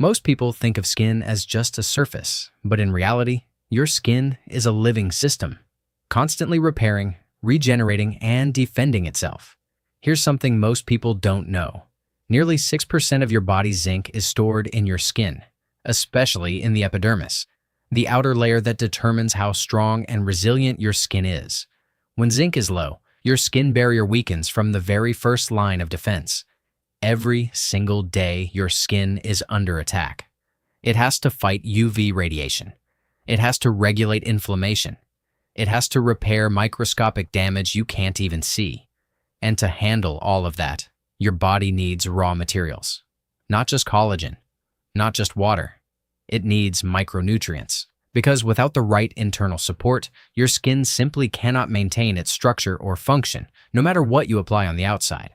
Most people think of skin as just a surface, but in reality, your skin is a living system, constantly repairing, regenerating, and defending itself. Here's something most people don't know. Nearly 6% of your body's zinc is stored in your skin, especially in the epidermis, the outer layer that determines how strong and resilient your skin is. When zinc is low, your skin barrier weakens from the very first line of defense. Every single day, your skin is under attack. It has to fight UV radiation. It has to regulate inflammation. It has to repair microscopic damage you can't even see. And to handle all of that, your body needs raw materials. Not just collagen, not just water. It needs micronutrients. Because without the right internal support, your skin simply cannot maintain its structure or function, no matter what you apply on the outside.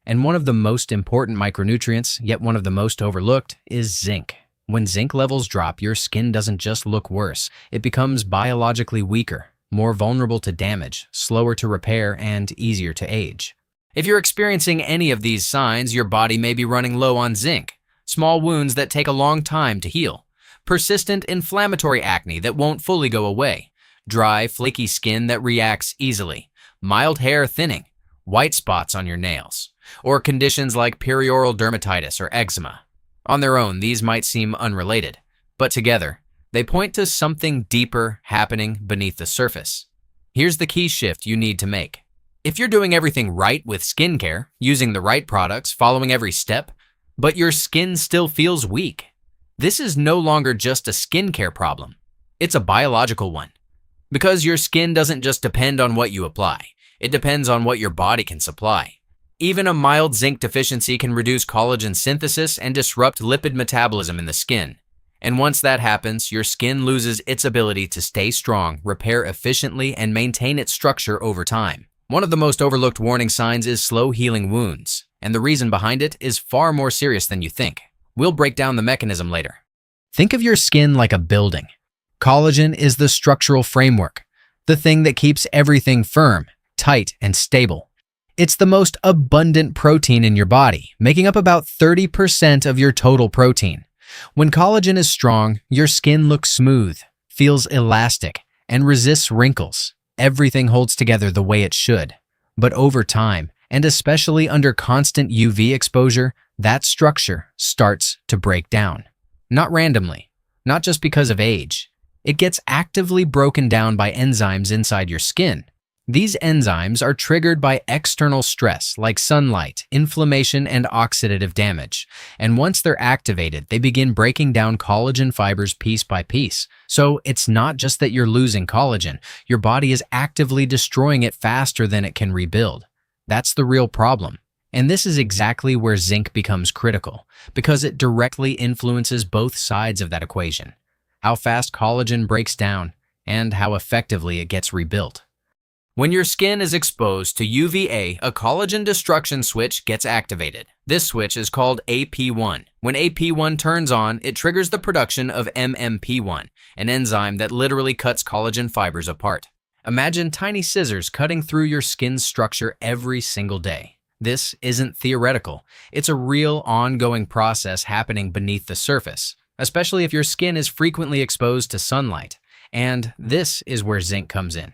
And one of the most important micronutrients, yet one of the most overlooked, is zinc. When zinc levels drop, your skin doesn't just look worse, it becomes biologically weaker, more vulnerable to damage, slower to repair, and easier to age. If you're experiencing any of these signs, your body may be running low on zinc. Small wounds that take a long time to heal. Persistent inflammatory acne that won't fully go away. Dry, flaky skin that reacts easily. Mild hair thinning. White spots on your nails. Or conditions like perioral dermatitis or eczema. On their own, these might seem unrelated, but together, they point to something deeper happening beneath the surface. Here's the key shift you need to make. If you're doing everything right with skincare, using the right products, following every step, but your skin still feels weak, this is no longer just a skincare problem. It's a biological one. Because your skin doesn't just depend on what you apply, it depends on what your body can supply. Even a mild zinc deficiency can reduce collagen synthesis and disrupt lipid metabolism in the skin. And once that happens, your skin loses its ability to stay strong, repair efficiently, and maintain its structure over time. One of the most overlooked warning signs is slow healing wounds, and the reason behind it is far more serious than you think. We'll break down the mechanism later. Think of your skin like a building. Collagen is the structural framework, the thing that keeps everything firm, tight, and stable. It's the most abundant protein in your body, making up about 30% of your total protein. When collagen is strong, your skin looks smooth, feels elastic, and resists wrinkles. Everything holds together the way it should. But over time, and especially under constant UV exposure, that structure starts to break down. Not randomly, not just because of age. It gets actively broken down by enzymes inside your skin. These enzymes are triggered by external stress like sunlight, inflammation, and oxidative damage. And once they're activated, they begin breaking down collagen fibers piece by piece. So it's not just that you're losing collagen, your body is actively destroying it faster than it can rebuild. That's the real problem. And this is exactly where zinc becomes critical, because it directly influences both sides of that equation. How fast collagen breaks down, and how effectively it gets rebuilt. When your skin is exposed to UVA, a collagen destruction switch gets activated. This switch is called AP1. When AP1 turns on, it triggers the production of MMP1, an enzyme that literally cuts collagen fibers apart. Imagine tiny scissors cutting through your skin's structure every single day. This isn't theoretical. It's a real, ongoing process happening beneath the surface, especially if your skin is frequently exposed to sunlight. And this is where zinc comes in.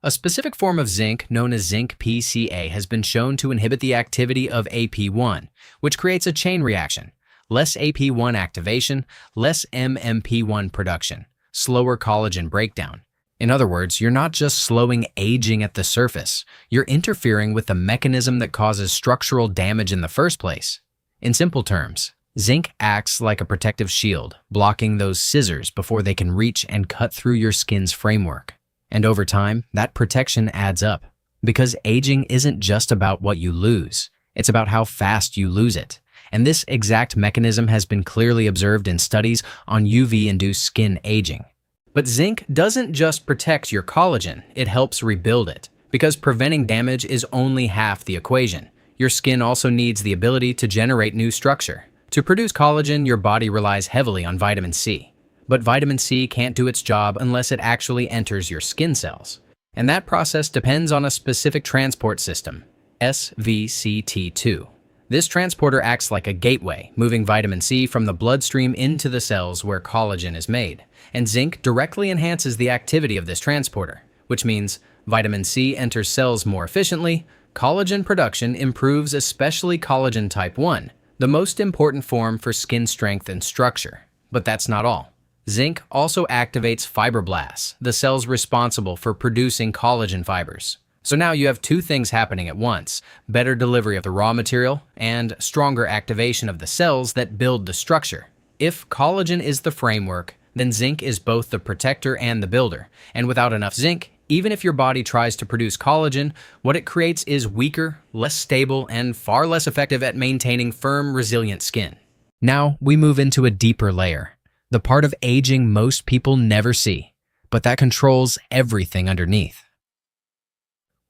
A specific form of zinc, known as zinc PCA, has been shown to inhibit the activity of AP1, which creates a chain reaction. Less AP1 activation, less MMP1 production, slower collagen breakdown. In other words, you're not just slowing aging at the surface, you're interfering with the mechanism that causes structural damage in the first place. In simple terms, zinc acts like a protective shield, blocking those scissors before they can reach and cut through your skin's framework. And over time, that protection adds up. Because aging isn't just about what you lose, it's about how fast you lose it. And this exact mechanism has been clearly observed in studies on UV-induced skin aging. But zinc doesn't just protect your collagen, it helps rebuild it. Because preventing damage is only half the equation. Your skin also needs the ability to generate new structure. To produce collagen, your body relies heavily on vitamin C. But vitamin C can't do its job unless it actually enters your skin cells. And that process depends on a specific transport system, SVCT2. This transporter acts like a gateway, moving vitamin C from the bloodstream into the cells where collagen is made. And zinc directly enhances the activity of this transporter, which means vitamin C enters cells more efficiently, collagen production improves, especially collagen type 1, the most important form for skin strength and structure. But that's not all. Zinc also activates fibroblasts, the cells responsible for producing collagen fibers. So now you have two things happening at once: better delivery of the raw material and stronger activation of the cells that build the structure. If collagen is the framework, then zinc is both the protector and the builder. And without enough zinc, even if your body tries to produce collagen, what it creates is weaker, less stable, and far less effective at maintaining firm, resilient skin. Now we move into a deeper layer, the part of aging most people never see, but that controls everything underneath.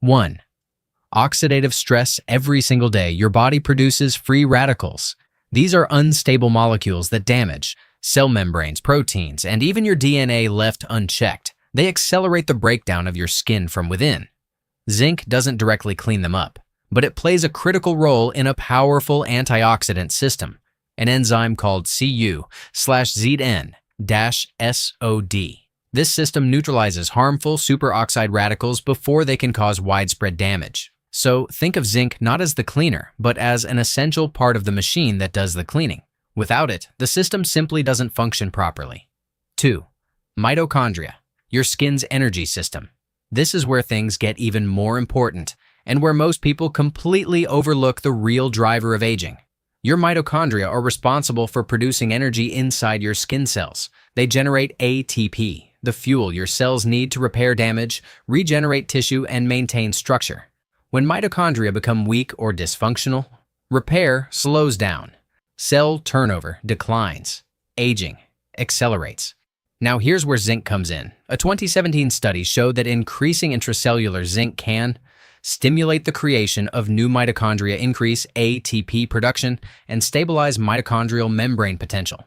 1. Oxidative stress. Every single day, your body produces free radicals. These are unstable molecules that damage cell membranes, proteins, and even your DNA left unchecked. They accelerate the breakdown of your skin from within. Zinc doesn't directly clean them up, but it plays a critical role in a powerful antioxidant system, an enzyme called Cu/Zn-SOD. This system neutralizes harmful superoxide radicals before they can cause widespread damage. So think of zinc not as the cleaner, but as an essential part of the machine that does the cleaning. Without it, the system simply doesn't function properly. 2. Mitochondria, your skin's energy system. This is where things get even more important, and where most people completely overlook the real driver of aging. Your mitochondria are responsible for producing energy inside your skin cells. They generate ATP, the fuel your cells need to repair damage, regenerate tissue, and maintain structure. When mitochondria become weak or dysfunctional, repair slows down. Cell turnover declines. Aging accelerates. Now here's where zinc comes in. A 2017 study showed that increasing intracellular zinc can stimulate the creation of new mitochondria, increase ATP production, and stabilize mitochondrial membrane potential.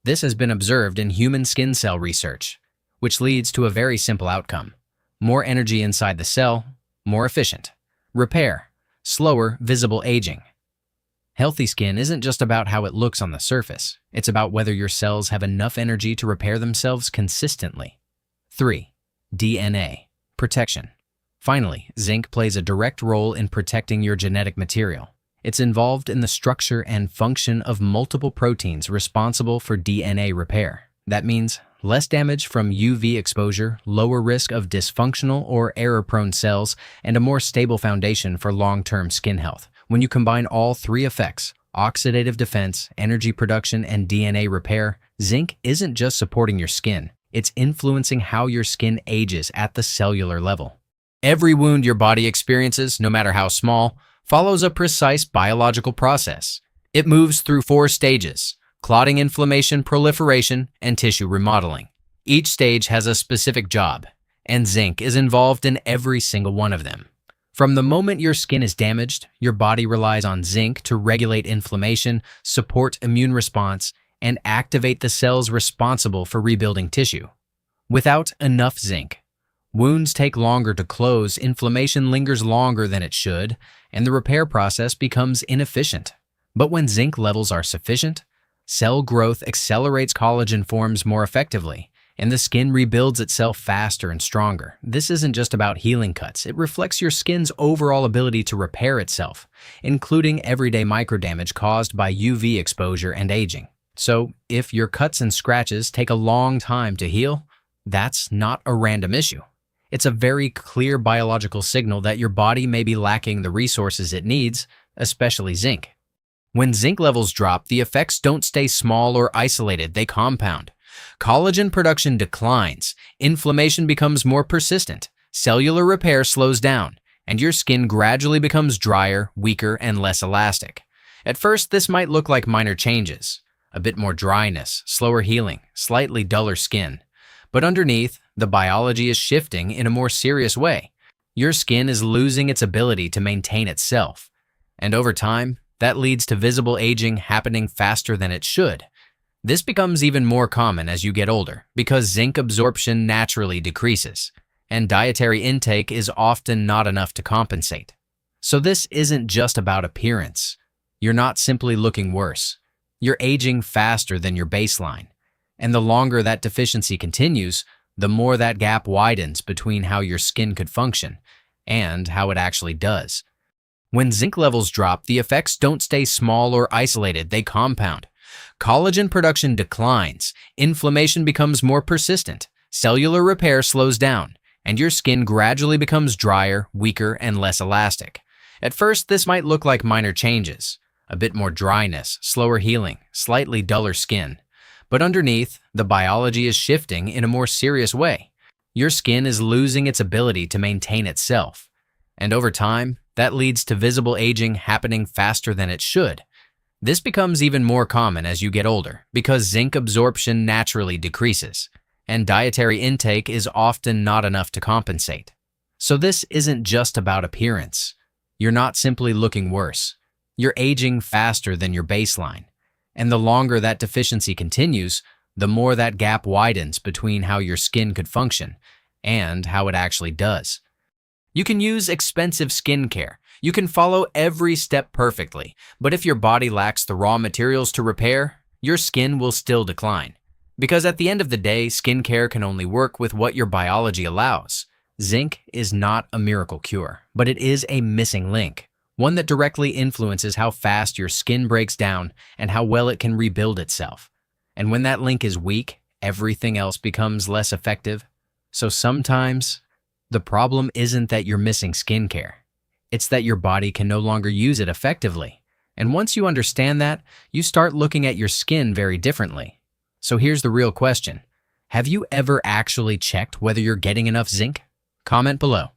This has been observed in human skin cell research, which leads to a very simple outcome: more energy inside the cell, more efficient repair, slower visible aging. Healthy skin isn't just about how it looks on the surface. It's about whether your cells have enough energy to repair themselves consistently. 3. DNA protection. Finally, zinc plays a direct role in protecting your genetic material. It's involved in the structure and function of multiple proteins responsible for DNA repair. That means less damage from UV exposure, lower risk of dysfunctional or error-prone cells, and a more stable foundation for long-term skin health. When you combine all three effects, oxidative defense, energy production, and DNA repair, zinc isn't just supporting your skin, it's influencing how your skin ages at the cellular level. Every wound your body experiences, no matter how small, follows a precise biological process. It moves through 4 stages: clotting, inflammation, proliferation, and tissue remodeling. Each stage has a specific job, and zinc is involved in every single one of them. From the moment your skin is damaged, your body relies on zinc to regulate inflammation, support immune response, and activate the cells responsible for rebuilding tissue. Without enough zinc, wounds take longer to close, inflammation lingers longer than it should, and the repair process becomes inefficient. But when zinc levels are sufficient, cell growth accelerates, collagen forms more effectively, and the skin rebuilds itself faster and stronger. This isn't just about healing cuts. It reflects your skin's overall ability to repair itself, including everyday microdamage caused by UV exposure and aging. So, if your cuts and scratches take a long time to heal, that's not a random issue. It's a very clear biological signal that your body may be lacking the resources it needs, especially zinc. When zinc levels drop, the effects don't stay small or isolated, they compound. Collagen production declines, inflammation becomes more persistent, cellular repair slows down, and your skin gradually becomes drier, weaker, and less elastic. At first, this might look like minor changes: a bit more dryness, slower healing, slightly duller skin. But underneath, the biology is shifting in a more serious way. Your skin is losing its ability to maintain itself, and over time, that leads to visible aging happening faster than it should. This becomes even more common as you get older because zinc absorption naturally decreases, and dietary intake is often not enough to compensate. So this isn't just about appearance. You're not simply looking worse. You're aging faster than your baseline. And the longer that deficiency continues, the more that gap widens between how your skin could function and how it actually does. When zinc levels drop, the effects don't stay small or isolated, they compound. Collagen production declines, inflammation becomes more persistent, cellular repair slows down, and your skin gradually becomes drier, weaker, and less elastic. At first, this might look like minor changes, a bit more dryness, slower healing, slightly duller skin. But underneath, the biology is shifting in a more serious way. Your skin is losing its ability to maintain itself. And over time, that leads to visible aging happening faster than it should. This becomes even more common as you get older because zinc absorption naturally decreases, and dietary intake is often not enough to compensate. So this isn't just about appearance. You're not simply looking worse. You're aging faster than your baseline. And the longer that deficiency continues, the more that gap widens between how your skin could function and how it actually does. You can use expensive skincare. You can follow every step perfectly, but if your body lacks the raw materials to repair, your skin will still decline. Because at the end of the day, skincare can only work with what your biology allows. Zinc is not a miracle cure, but it is a missing link, one that directly influences how fast your skin breaks down and how well it can rebuild itself. And when that link is weak, everything else becomes less effective. So sometimes, the problem isn't that you're missing skincare. It's that your body can no longer use it effectively. And once you understand that, you start looking at your skin very differently. So here's the real question. Have you ever actually checked whether you're getting enough zinc? Comment below.